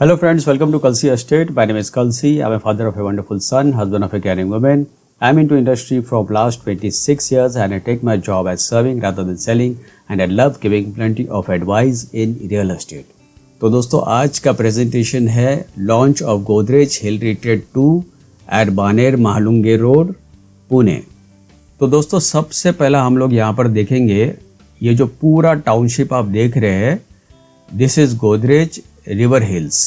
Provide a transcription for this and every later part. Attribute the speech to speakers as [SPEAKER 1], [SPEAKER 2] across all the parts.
[SPEAKER 1] Hello friends, welcome to Kalsi Estate. My name is Kalsi. I'm a father of a wonderful son, husband of a caring woman. I'm into industry from last 26 years and I take my job as serving rather than selling and I love giving plenty of advice in real estate. तो दोस्तों आज का presentation है launch of Godrej hill retreat 2 at Baner Mahalunge road Pune. तो दोस्तों सबसे पहला हम लोग यहाँ पर देखेंगे ये जो पूरा टाउनशिप आप देख रहे हैं, this is Godrej river hills.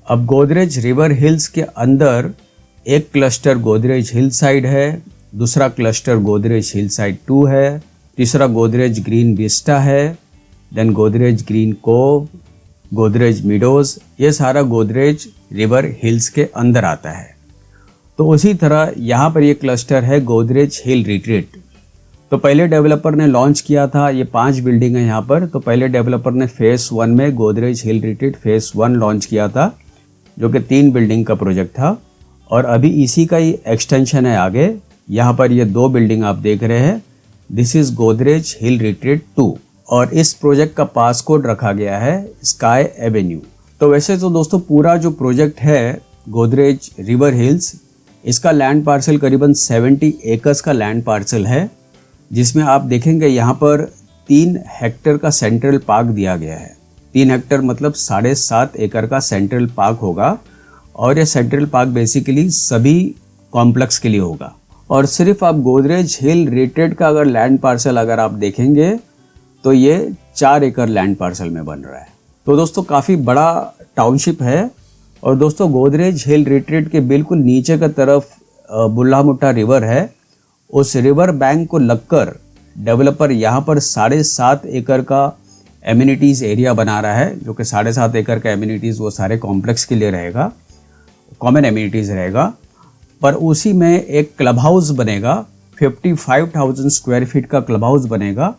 [SPEAKER 1] अब गोदरेज रिवर हिल्स के अंदर एक क्लस्टर गोदरेज हिल साइड है, दूसरा क्लस्टर गोदरेज हिल साइड 2 है, तीसरा गोदरेज ग्रीन विस्टा है, then Godrej green cove, Godrej meadows, ये सारा गोदरेज रिवर हिल्स के अंदर आता है। तो उसी तरह यहाँ पर ये क्लस्टर है गोदरेज हिल रिट्रीट। तो पहले डेवलपर ने लॉन्च किया था, ये 5 बिल्डिंग है यहाँ पर। तो पहले डेवलपर ने फेस 1 में Godrej hill retreat face 1 launch किया था, जो कि 3 बिल्डिंग का प्रोजेक्ट था और अभी इसी का ही एक्सटेंशन है आगे। यहाँ पर ये 2 बिल्डिंग आप देख रहे हैं, this is Godrej hill retreat 2 और इस प्रोजेक्ट का पास कोड रखा गया है स्काई एवेन्यू। तो वैसे तो दोस्तों पूरा जो प्रोजेक्ट है गोदरेज रिवर हिल्स, इसका लैंड पार्सल करीबन 70 एकर्स का लैंड पार्सल है, जिसमें आप देखेंगे यहाँ पर 3 हेक्टेयर का सेंट्रल पार्क दिया गया है। 3 हेक्टेयर मतलब 7.5 एकड़ का सेंट्रल पार्क होगा और ये सेंट्रल पार्क बेसिकली सभी कॉम्प्लेक्स के लिए होगा। और सिर्फ आप गोदरेज हिल रिट्रीट का अगर लैंड पार्सल अगर आप देखेंगे तो ये 4 एकड़ लैंड पार्सल में बन रहा है। तो दोस्तों काफ़ी बड़ा टाउनशिप है। और दोस्तों गोदरेज हिल रिट्रीट के बिल्कुल नीचे की तरफ बुल्लामुट्टा रिवर है। उस रिवर बैंक को लगकर डेवलपर यहाँ पर 7.5 एकड़ का एमिनिटीज़ एरिया बना रहा है, जो कि 7.5 एकड़ का एमिनिटीज़ वो सारे कॉम्प्लेक्स के लिए रहेगा, कॉमन एमिनिटीज़ रहेगा। पर उसी में एक क्लब हाउस बनेगा, 55,000 स्क्वायर फीट का क्लब हाउस बनेगा।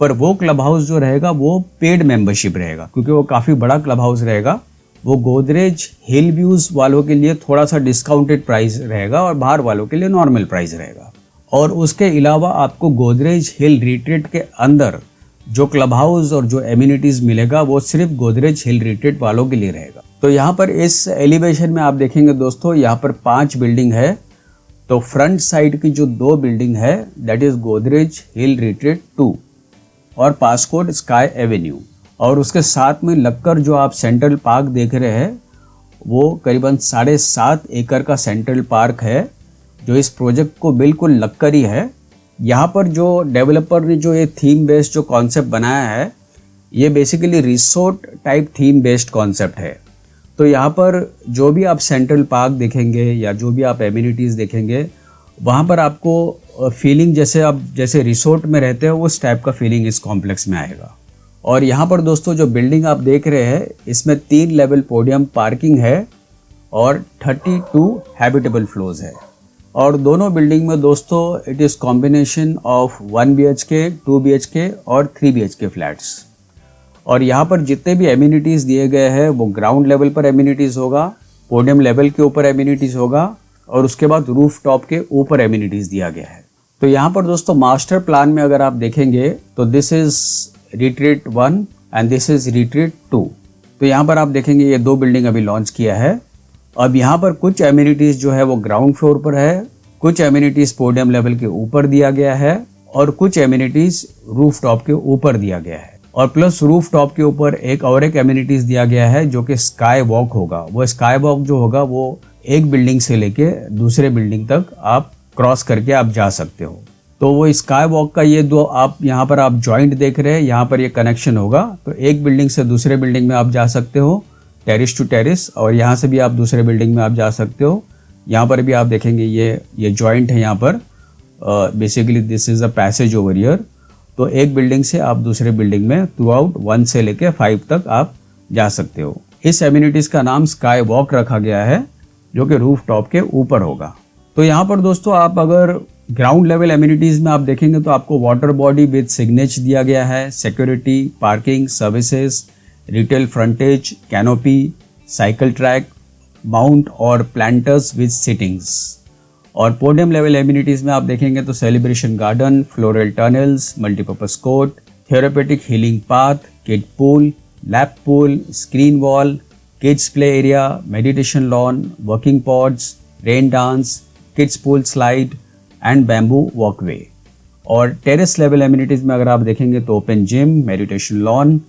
[SPEAKER 1] पर वो क्लब हाउस जो रहेगा वो पेड मेंबरशिप रहेगा, क्योंकि वो काफ़ी बड़ा क्लब हाउस रहेगा। वो गोदरेज हिल व्यूज़ वालों के लिए थोड़ा सा डिस्काउंटेड प्राइस रहेगा और बाहर वालों के लिए नॉर्मल प्राइस रहेगा। और उसके अलावा आपको गोदरेज हिल रिट्रीट के अंदर जो क्लब हाउस और जो एमिनिटीज़ मिलेगा वो सिर्फ गोदरेज हिल रिट्रीट वालों के लिए रहेगा। तो यहाँ पर इस एलिवेशन में आप देखेंगे दोस्तों, यहाँ पर 5 बिल्डिंग है। तो फ्रंट साइड की जो 2 बिल्डिंग है that is Godrej hill retreat 2 और पासकोड स्काई एवेन्यू। और उसके साथ में लगकर जो आप सेंट्रल पार्क देख रहे हैं वो करीबन 7.5 एकड़ का सेंट्रल पार्क है, जो इस प्रोजेक्ट को बिल्कुल लगकर ही है। यहाँ पर जो डेवलपर ने जो ये थीम बेस्ड जो कॉन्सेप्ट बनाया है, ये basically resort type theme based concept है। तो यहाँ पर जो भी आप सेंट्रल पार्क देखेंगे या जो भी आप एमिनिटीज़ देखेंगे, वहाँ पर आपको फीलिंग जैसे रिसोर्ट में रहते हो उस टाइप का फीलिंग इस कॉम्प्लेक्स में आएगा। और यहाँ पर दोस्तों जो बिल्डिंग आप देख रहे हैं, इसमें 3 लेवल पोडियम पार्किंग है और 32 हैबिटेबल फ्लोर्स है। और दोनों बिल्डिंग में दोस्तों it is combination of 1 BHK, 2 BHK और 3 BHK फ्लैट्स। और यहाँ पर जितने भी एमिनिटीज़ दिए गए हैं वो ग्राउंड लेवल पर एमिनिटीज़ होगा, पोडियम लेवल के ऊपर एमिनिटीज़ होगा और उसके बाद रूफ टॉप के ऊपर एमिनिटीज़ दिया गया है। तो यहाँ पर दोस्तों मास्टर प्लान में अगर आप देखेंगे तो this is retreat 1 and this is retreat 2। तो यहाँ पर आप देखेंगे ये 2 बिल्डिंग अभी लॉन्च किया है। अब यहाँ पर कुछ एमिनिटीज़ जो है वो ग्राउंड फ्लोर पर है, कुछ एमिनिटीज़ पोडियम लेवल के ऊपर दिया गया है और कुछ एमिनिटीज़ रूफ टॉप के ऊपर दिया गया है। और प्लस रूफ टॉप के ऊपर एक एमिनिटीज़ दिया गया है जो कि स्काई वॉक होगा। वो स्काई वॉक जो होगा वो एक बिल्डिंग से लेके दूसरे बिल्डिंग तक आप क्रॉस करके आप जा सकते हो। तो वो स्काई वॉक का ये 2 आप यहाँ पर आप जॉइंट देख रहे हैं, यहाँ पर ये कनेक्शन होगा। तो एक बिल्डिंग से दूसरे बिल्डिंग में आप जा सकते हो, टेरिस टू टेरिस, और यहाँ से भी आप दूसरे बिल्डिंग में आप जा सकते हो। यहाँ पर भी आप देखेंगे ये जॉइंट है यहाँ पर, basically this is a passage over here. तो एक बिल्डिंग से आप दूसरे बिल्डिंग में थ्रू आउट 1 से लेके 5 तक आप जा सकते हो। इस एमिनिटीज़ का नाम स्काई वॉक रखा गया है, जो कि रूफ टॉप के ऊपर होगा। तो यहाँ पर दोस्तों आप अगर ग्राउंड लेवल एमिनिटीज़ में आप देखेंगे तो आपको वाटर बॉडी विद सिग्नेच दिया गया है, security, parking services, retail frontage, canopy, cycle track, mount और प्लांटर्स विद सिटिंग्स। और पोडियम लेवल एमिनिटीज़ में आप देखेंगे तो celebration garden, floral tunnels, multipurpose court, therapeutic healing path, kid pool, lap pool, screen wall, kids play area, meditation lawn, working pods, rain dance, kids pool slide and bamboo walkway. और terrace level amenities में अगर आप देखेंगे तो open gym, meditation lawn,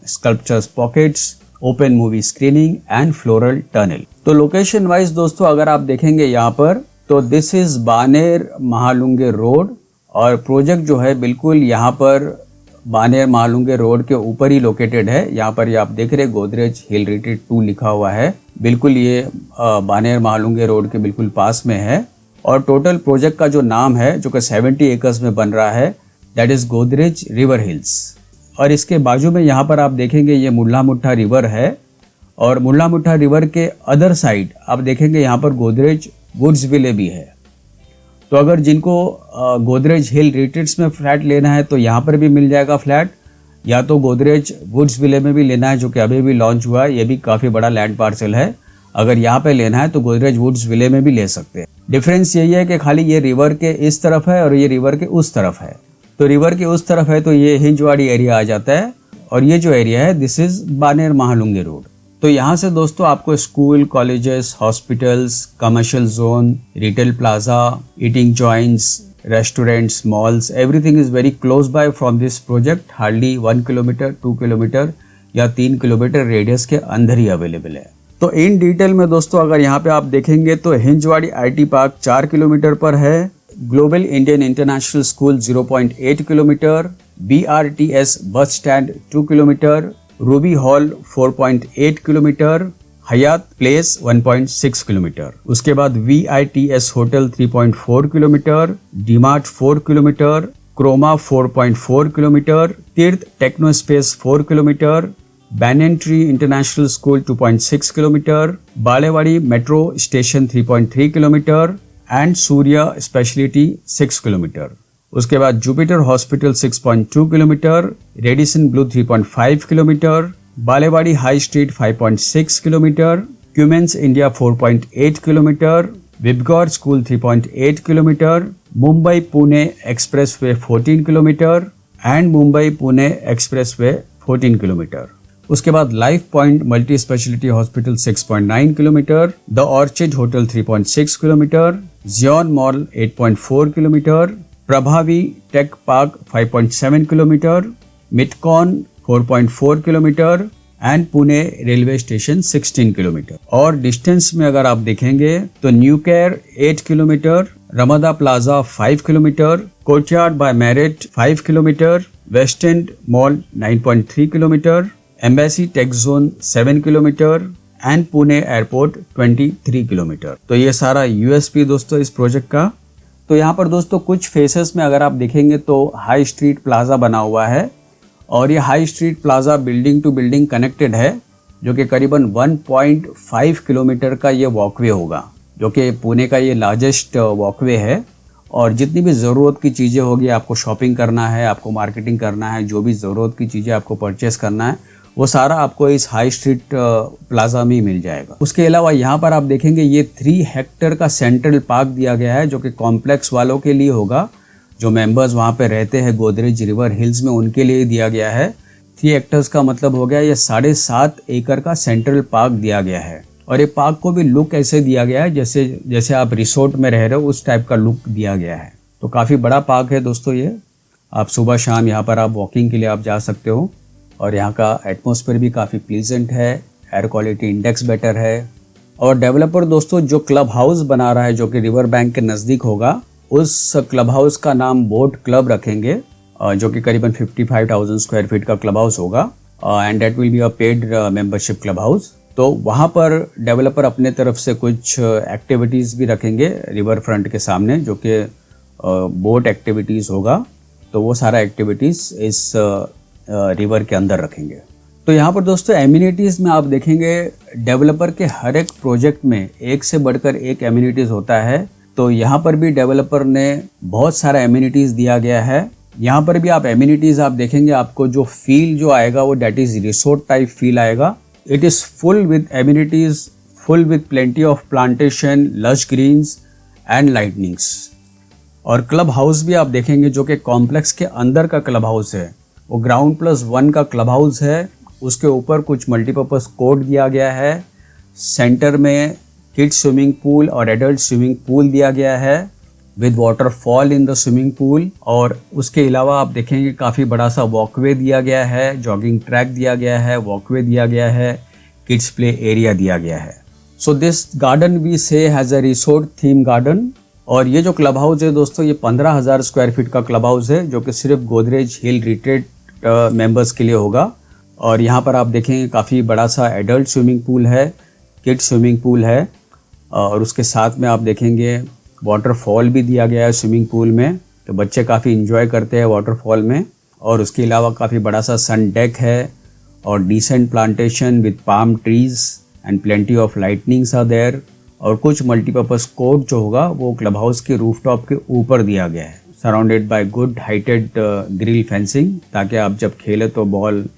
[SPEAKER 1] sculptures pockets, open movie screening and floral tunnel. तो location wise दोस्तों अगर आप देखेंगे यहाँ पर तो this is Baner Mahalunge road और प्रोजेक्ट जो है बिल्कुल यहाँ पर बानेर महालुंगे रोड के ऊपर ही लोकेटेड है। यहाँ पर ये आप देख रहे गोदरेज हिल रिट्रीट 2 लिखा हुआ है, बिल्कुल ये बानेर महालुंगे रोड के बिल्कुल पास में है। और टोटल प्रोजेक्ट का जो नाम है जो कि 70 एकर्स में बन रहा है that is Godrej river hills. और इसके बाजू में यहाँ पर आप देखेंगे ये मुल्ला मुट्ठा रिवर है और मुल्ला मुट्ठा रिवर के अदर साइड आप देखेंगे यहाँ पर गोदरेज वुड्स विले भी है। तो अगर जिनको गोदरेज हिल रिट्रीट्स में फ्लैट लेना है तो यहाँ पर भी मिल जाएगा फ्लैट, या तो गोदरेज वुड्स विले में भी लेना है जो कि अभी भी लॉन्च हुआ है, ये भी काफ़ी बड़ा लैंड पार्सल है। अगर यहाँ पे लेना है तो गोदरेज वुड्स विले में भी ले सकते हैं। डिफरेंस यही है कि खाली ये रिवर के इस तरफ है और ये रिवर के उस तरफ है। तो रिवर के उस तरफ है तो ये हिंजवाड़ी एरिया आ जाता है और ये जो एरिया है this is Baner Mahalunge road. तो यहाँ से दोस्तों आपको school, colleges, hospitals, commercial zone, retail plaza, eating joints, restaurants, malls, everything is very close by from this project. Hardly 1 kilometre, 2 kilometre या 3 किलोमीटर रेडियस के अंदर ही अवेलेबल है। तो इन डिटेल में दोस्तों अगर यहाँ पे आप देखेंगे तो हिंजवाड़ी IT पार्क 4 किलोमीटर पर है, global Indian international school 0.8 kilometre, BRTS bus stand 2 kilometre, Ruby Hall 4.8 kilometre, Hyatt Place 1.6 kilometre, उसके बाद VITS hotel 3.4 kilometre, DMart 4 kilometre, Croma 4.4 kilometre, Tirth techno space 4 kilometre, Banyan Tree international school 2.6 kilometre, Balewadi metro station 3.3 kilometre and Surya speciality 6 kilometre. उसके बाद Jupiter hospital 6.2 kilometre, Radisson Blu 3.5 kilometre, Balewadi high street 5.6 kilometre, Cummins India 4.8 kilometre, Vibgyor school 3.8 kilometre, Mumbai Pune expressway 14 kilometre and Mumbai Pune expressway 14 kilometre. उसके बाद Life Point multi speciality hospital 6.9 kilometre, the Orchid hotel 3.6 kilometre, Xion mall 8.4 kilometre, Prabhavee tech park 5.7 kilometre, MITCON 4.4 kilometre and Pune railway station 16 kilometre. और distance में अगर आप देखेंगे तो new care 8 kilometre, Ramada Plaza 5 kilometre, Courtyard by merit 5 kilometre, west end mall 9.3 kilometre, embassy tech zone 7 kilometre and Pune airport 23 kilometre. तो ये सारा USP दोस्तों इस प्रोजेक्ट का। तो यहाँ पर दोस्तों कुछ फेसेस में अगर आप देखेंगे तो हाई स्ट्रीट प्लाजा बना हुआ है और ये high street plaza building to building connected है जो कि करीबन 1.5 किलोमीटर का ये वॉकवे होगा, जो कि पुणे का ये लार्जेस्ट वॉकवे है। और जितनी भी ज़रूरत की चीज़ें होगी, आपको शॉपिंग करना है, आपको मार्केटिंग करना है, जो भी ज़रूरत की चीज़ें आपको परचेस करना है वो सारा आपको इस हाई स्ट्रीट प्लाजा में ही मिल जाएगा। उसके अलावा यहाँ पर आप देखेंगे ये 3 हेक्टेयर का सेंट्रल पार्क दिया गया है जो कि कॉम्प्लेक्स वालों के लिए होगा, जो मेंबर्स वहाँ पे रहते हैं गोदरेज रिवर हिल्स में उनके लिए दिया गया है। 3 हेक्टर्स का मतलब हो गया ये 7.5 एकड़ का सेंट्रल पार्क दिया गया है। और ये पार्क को भी लुक ऐसे दिया गया है जैसे आप रिसोर्ट में रह रहे हो उस टाइप का लुक दिया गया है। तो काफ़ी बड़ा पार्क है दोस्तों ये। आप सुबह शाम यहाँ पर आप वॉकिंग के लिए आप जा सकते हो और यहाँ का एटमॉस्फेयर भी काफ़ी प्लीजेंट है, एयर क्वालिटी इंडेक्स बेटर है। और डेवलपर दोस्तों जो क्लब हाउस बना रहा है जो कि रिवर बैंक के नज़दीक होगा, उस क्लब हाउस का नाम बोट क्लब रखेंगे जो कि करीबन 55,000 स्क्वायर फीट का क्लब हाउस होगा and that will be a paid membership club house. तो वहाँ पर डेवलपर अपने तरफ से कुछ एक्टिविटीज़ भी रखेंगे रिवर फ्रंट के सामने जो कि बोट एक्टिविटीज़ होगा। तो वो सारा एक्टिविटीज़ इस रिवर के अंदर रखेंगे। तो यहाँ पर दोस्तों एम्यूनिटीज़ में आप देखेंगे डेवलपर के हर एक प्रोजेक्ट में एक से बढ़कर एक एम्यूनिटीज़ होता है। तो यहाँ पर भी डेवलपर ने बहुत सारा एम्यूनिटीज़ दिया गया है। यहाँ पर भी आप एम्यूनिटीज़ आप देखेंगे, आपको जो फील जो आएगा वो that is resort type feel आएगा। It is full with amenities, full with plenty of plantation, lush greens and lightnings. और क्लब हाउस भी आप देखेंगे जो कि कॉम्प्लेक्स के अंदर का क्लब हाउस है, वो ग्राउंड +1 का क्लब हाउस है। उसके ऊपर कुछ मल्टीपर्पज़ कोर्ट दिया गया है। सेंटर में किड्स स्विमिंग पूल और एडल्ट स्विमिंग पूल दिया गया है with waterfall in the swimming pool. और उसके अलावा आप देखेंगे काफ़ी बड़ा सा वॉकवे दिया गया है, जॉगिंग ट्रैक दिया गया है, वॉकवे दिया गया है, किड्स प्ले एरिया दिया गया है। सो दिस गार्डन वी से has a resort theme garden. और ये जो क्लब हाउस है दोस्तों, ये 15,000 स्क्वायर फीट का क्लब हाउस है जो कि सिर्फ गोदरेज हिल रिट्रीट मेंबर्स के लिए होगा। और यहाँ पर आप देखेंगे काफ़ी बड़ा सा एडल्ट स्विमिंग पूल है, किड्स स्विमिंग पूल है, और उसके साथ में आप देखेंगे वाटरफॉल भी दिया गया है स्विमिंग पूल में, तो बच्चे काफ़ी इंजॉय करते हैं वाटरफॉल में। और उसके अलावा काफ़ी बड़ा सा सन डेक है और decent plantation with palm trees and plenty of lightnings are there. और कुछ मल्टीपर्पज़ कोर्ट जो होगा वो क्लब हाउस के रूफटॉप के ऊपर दिया गया है, surrounded by good heighted grill fencing, ताकि आप जब खेले तो बॉल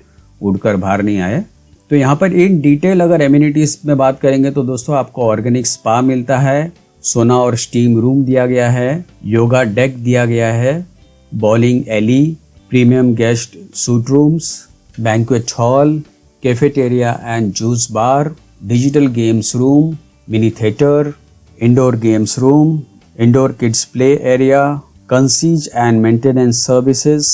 [SPEAKER 1] उड़कर बाहर नहीं आए। तो यहाँ पर इन डिटेल अगर एमिनिटीज़ में बात करेंगे तो दोस्तों आपको ऑर्गेनिक स्पा मिलता है, सोना और स्टीम रूम दिया गया है, योगा डेक दिया गया है, bowling alley, premium guest suite rooms, banquet hall, cafeteria and juice bar, digital games room, mini theatre, indoor games room, indoor kids play area, concierge and maintenance services,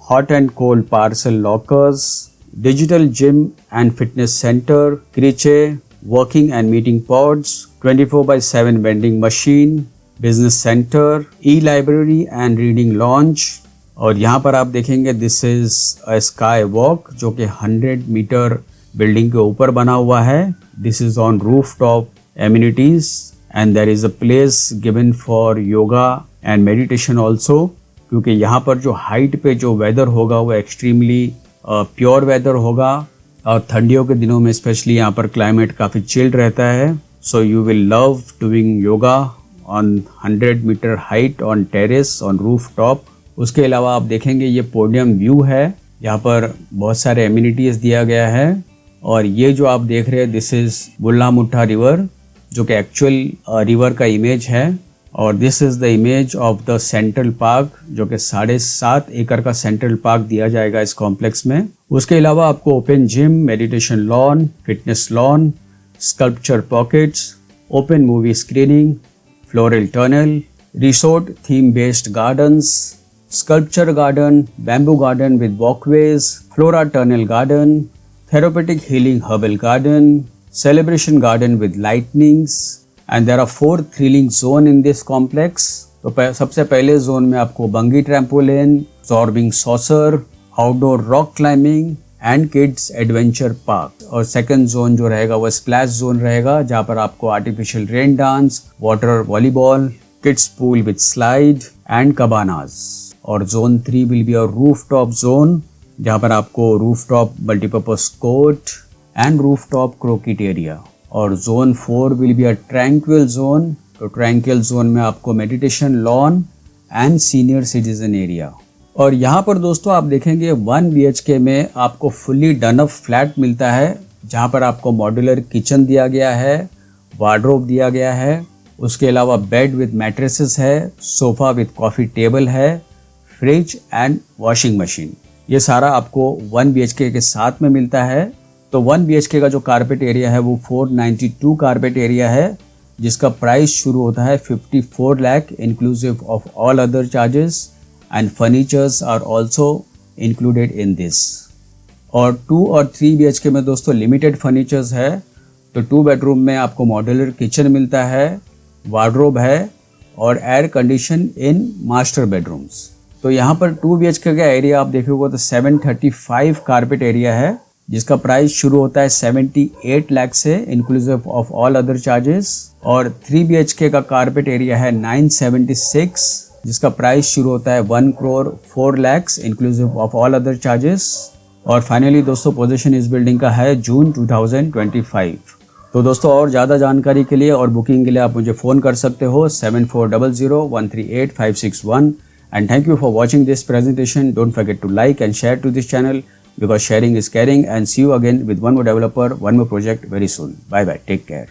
[SPEAKER 1] hot and cold parcel lockers, digital gym and fitness center, creche, working and meeting pods, 24/7 vending machine, business center, e-library and reading lounge। और यहाँ पर आप देखेंगे this is a sky walk जो कि 100 metre building के ऊपर बना हुआ है। This is on roof top amenities and there is a place given for yoga and meditation also, क्योंकि यहाँ पर जो हाइट पे जो वेदर होगा वो एक्सट्रीमली प्योर वेदर होगा, और ठंडियों के दिनों में स्पेशली यहाँ पर क्लाइमेट काफ़ी चिल्ड रहता है। So you will love doing yoga on 100 metre height on terrace on roof top. उसके अलावा आप देखेंगे ये पोडियम व्यू है, यहाँ पर बहुत सारे एमिनिटीज़ दिया गया है। और ये जो आप देख रहे हैं दिस इज़ बुल्लामुट्ठा रिवर, जो कि एक्चुअल रिवर का इमेज है। और this is the image of the central park, जो कि 7.5 एकड़ का सेंट्रल पार्क दिया जाएगा इस कॉम्प्लेक्स में। उसके अलावा आपको open gym, meditation lawn, fitness lawn, sculpture pockets, open movie screening, floral tunnel, resort theme based gardens, sculpture garden, bamboo garden with walkways, flora tunnel garden, therapeutic healing herbal garden, celebration garden with lightnings, and there are 4 thrilling zone in this complex। तो सबसे पहले zone में आपको bungee trampoline, absorbing saucer, outdoor rock climbing and kids adventure park. और second zone जो रहेगा वो splash zone रहेगा, जहाँ पर आपको artificial rain dance, water volleyball, kids pool with slide and cabanas. और zone 3 will be a roof top zone, जहाँ पर आपको roof top multipurpose court and rooftop croquet area. और zone 4 will be a tranquil zone, तो tranquil zone में आपको meditation lawn and senior citizen area. और यहाँ पर दोस्तों आप देखेंगे 1 BHK में आपको फुल्ली डन अप फ्लैट मिलता है, जहाँ पर आपको मॉड्यूलर किचन दिया गया है, वार्डरोब दिया गया है, उसके अलावा बेड विद मैट्रेसेस है, सोफा विद कॉफ़ी टेबल है, फ्रिज एंड वॉशिंग मशीन। ये सारा आपको 1 BHK के साथ में मिलता है। तो 1 BHK का जो कारपेट एरिया है वो 492 कारपेट एरिया है, जिसका प्राइस शुरू होता है 54 lakh inclusive of all other charges and furnitures are also included in this. और 2 और 3 BHK में दोस्तों लिमिटेड फर्नीचर्स है। तो 2 बेडरूम में आपको मॉड्यूलर किचन मिलता है, वार्डरोब है और air condition in master bedrooms. तो यहाँ पर 2 BHK का एरिया आप देखोगे तो 735 कारपेट एरिया है, जिसका प्राइस शुरू होता है 78 लाख से inclusive of all other charges. और 3 BHK का कारपेट एरिया है 976, जिसका प्राइस शुरू होता है 1 crore 4 lakh inclusive of all other charges. और फाइनली दोस्तों पोजीशन इस बिल्डिंग का है जून 2025। तो दोस्तों और ज़्यादा जानकारी के लिए और बुकिंग के लिए आप मुझे फ़ोन कर सकते हो 7400138561। And thank you for watching this presentation. Don't forget to like and share to this channel, because sharing is caring, and see you again with one more developer, one more project very soon. Bye bye. Take care.